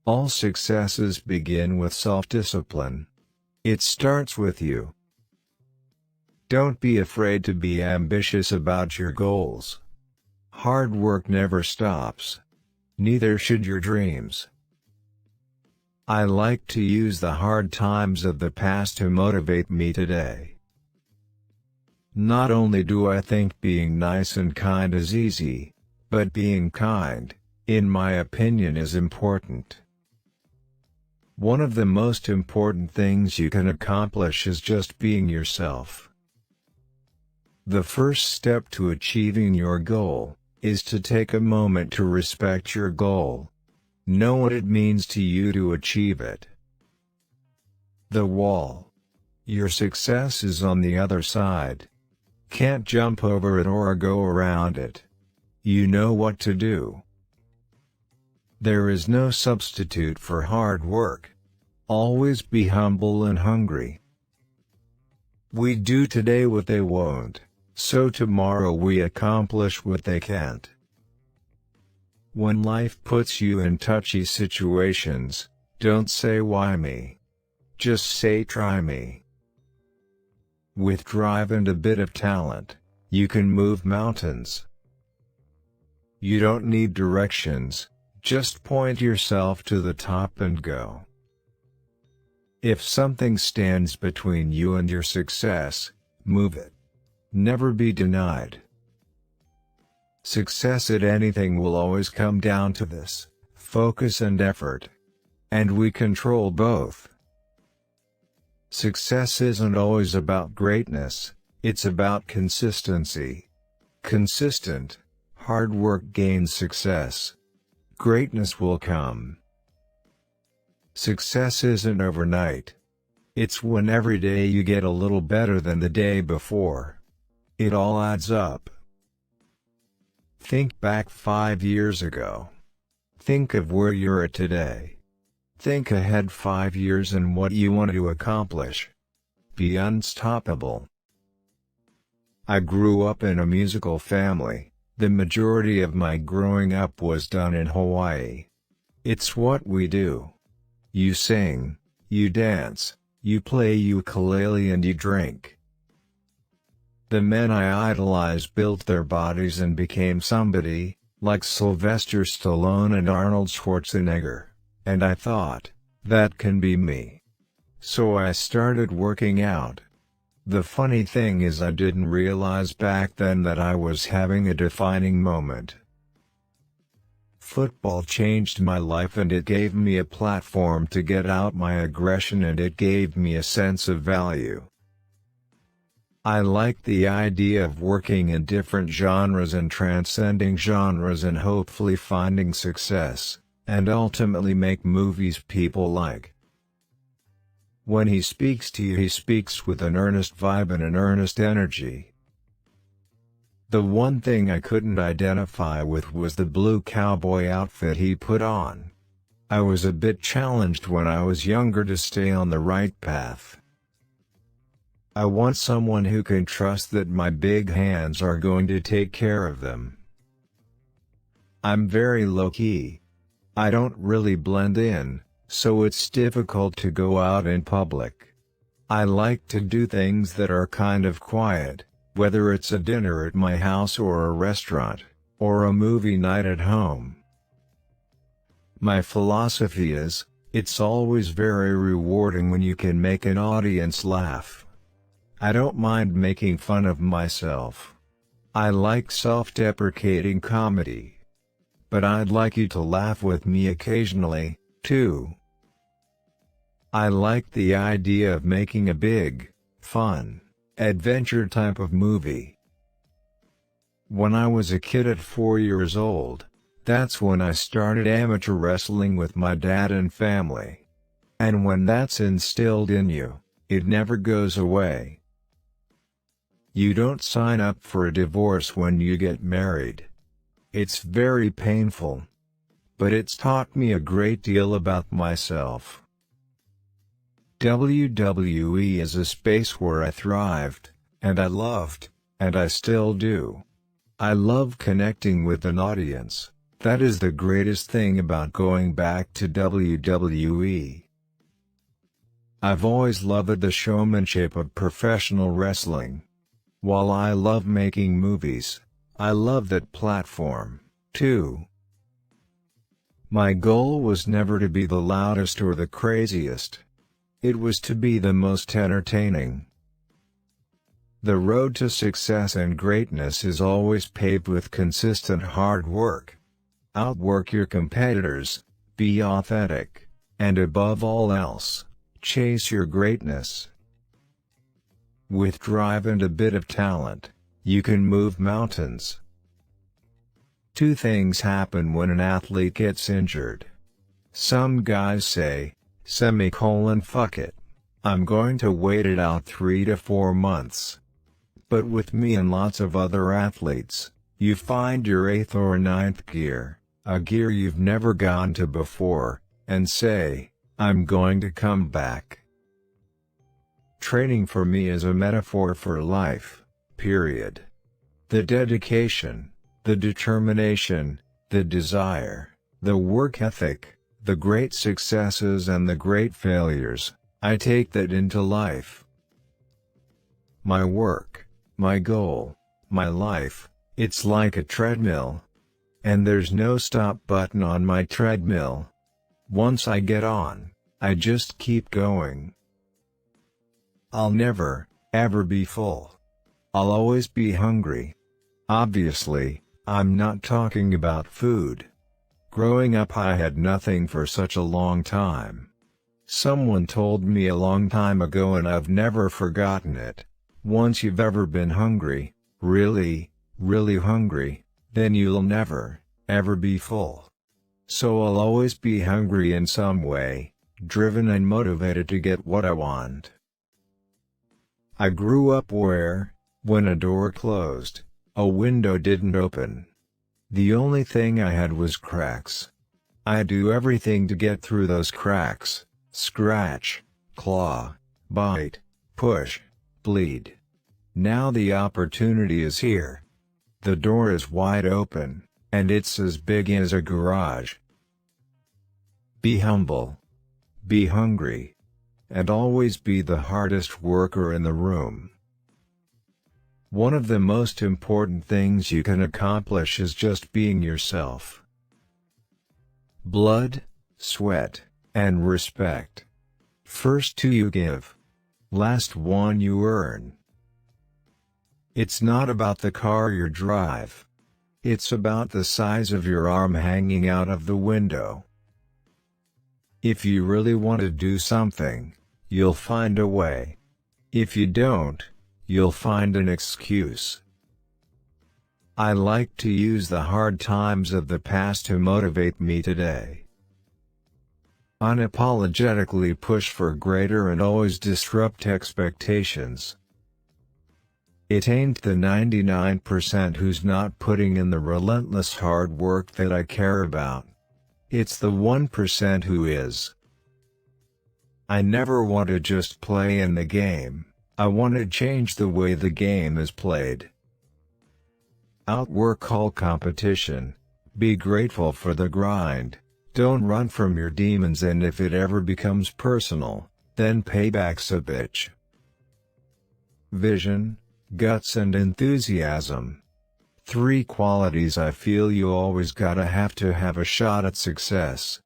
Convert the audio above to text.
All successes begin with self-discipline. It starts with you. Don't be afraid to be ambitious about your goals. Hard work never stops. Neither should your dreams. I like to use the hard times of the past to motivate me today. Not only do I think being nice and kind is easy, but being kind, in my opinion, is important. One of the most important things you can accomplish is just being yourself. The first step to achieving your goal is to take a moment to respect your goal. Know what it means to you to achieve it. The wall. Your success is on the other side. Can't jump over it or go around it. You know what to do. There is no substitute for hard work. Always be humble and hungry. We do today what they won't, so tomorrow we accomplish what they can't. When life puts you in touchy situations, don't say why me. Just say try me. With drive and a bit of talent, you can move mountains. You don't need directions, just point yourself to the top and go. If something stands between you and your success, move it. Never be denied. Success at anything will always come down to this: focus and effort. And we control both. Success isn't always about greatness, it's about consistency. Consistent, hard work gains success. Greatness will come. Success isn't overnight. It's when every day you get a little better than the day before. It all adds up. Think back 5 years ago. Think of where you're at today. Think ahead 5 years and what you want to accomplish. Be unstoppable. I grew up in a musical family. The majority of my growing up was done in Hawaii. It's what we do. You sing, you dance, you play ukulele and you drink. The men I idolized built their bodies and became somebody, like Sylvester Stallone and Arnold Schwarzenegger, and I thought, that can be me. So I started working out. The funny thing is I didn't realize back then that I was having a defining moment. Football changed my life and it gave me a platform to get out my aggression and it gave me a sense of value. I like the idea of working in different genres and transcending genres and hopefully finding success, and ultimately make movies people like. When he speaks to you, he speaks with an earnest vibe and an earnest energy. The one thing I couldn't identify with was the blue cowboy outfit he put on. I was a bit challenged when I was younger to stay on the right path. I want someone who can trust that my big hands are going to take care of them. I'm very low-key. I don't really blend in, so it's difficult to go out in public. I like to do things that are kind of quiet, whether it's a dinner at my house or a restaurant, or a movie night at home. My philosophy is, it's always very rewarding when you can make an audience laugh. I don't mind making fun of myself. I like self-deprecating comedy. But I'd like you to laugh with me occasionally, too. I like the idea of making a big, fun, adventure type of movie. When I was a kid at 4 years old, that's when I started amateur wrestling with my dad and family. And when that's instilled in you, it never goes away. You don't sign up for a divorce when you get married. It's very painful. But it's taught me a great deal about myself. WWE is a space where I thrived, and I loved, and I still do. I love connecting with an audience. That is the greatest thing about going back to WWE. I've always loved the showmanship of professional wrestling. While I love making movies, I love that platform, too. My goal was never to be the loudest or the craziest. It was to be the most entertaining. The road to success and greatness is always paved with consistent hard work. Outwork your competitors, be authentic, and above all else, chase your greatness. With drive and a bit of talent, you can move mountains. Two things happen when an athlete gets injured. Some guys say, fuck it. I'm going to wait it out 3 to 4 months. But with me and lots of other athletes, you find your 8th or 9th gear, a gear you've never gone to before, and say, I'm going to come back. Training for me is a metaphor for life, period. The dedication, the determination, the desire, the work ethic, the great successes and the great failures, I take that into life. My work, my goal, my life, it's like a treadmill. And there's no stop button on my treadmill. Once I get on, I just keep going. I'll never, ever be full. I'll always be hungry. Obviously, I'm not talking about food. Growing up I had nothing for such a long time. Someone told me a long time ago and I've never forgotten it. Once you've ever been hungry, really, really hungry, then you'll never, ever be full. So I'll always be hungry in some way, driven and motivated to get what I want. I grew up where, when a door closed, a window didn't open. The only thing I had was cracks. I'd do everything to get through those cracks, scratch, claw, bite, push, bleed. Now the opportunity is here. The door is wide open, and it's as big as a garage. Be humble. Be hungry. And always be the hardest worker in the room. One of the most important things you can accomplish is just being yourself. Blood, sweat, and respect. First two you give. Last one you earn. It's not about the car you drive. It's about the size of your arm hanging out of the window. If you really want to do something, you'll find a way. If you don't, you'll find an excuse. I like to use the hard times of the past to motivate me today. Unapologetically push for greater and always disrupt expectations. It ain't the 99% who's not putting in the relentless hard work that I care about. It's the 1% who is. I never want to just play in the game, I want to change the way the game is played. Outwork all competition. Be grateful for the grind. Don't run from your demons, and if it ever becomes personal, then payback's a bitch. Vision, guts and enthusiasm. 3 qualities I feel you always gotta have to have a shot at success.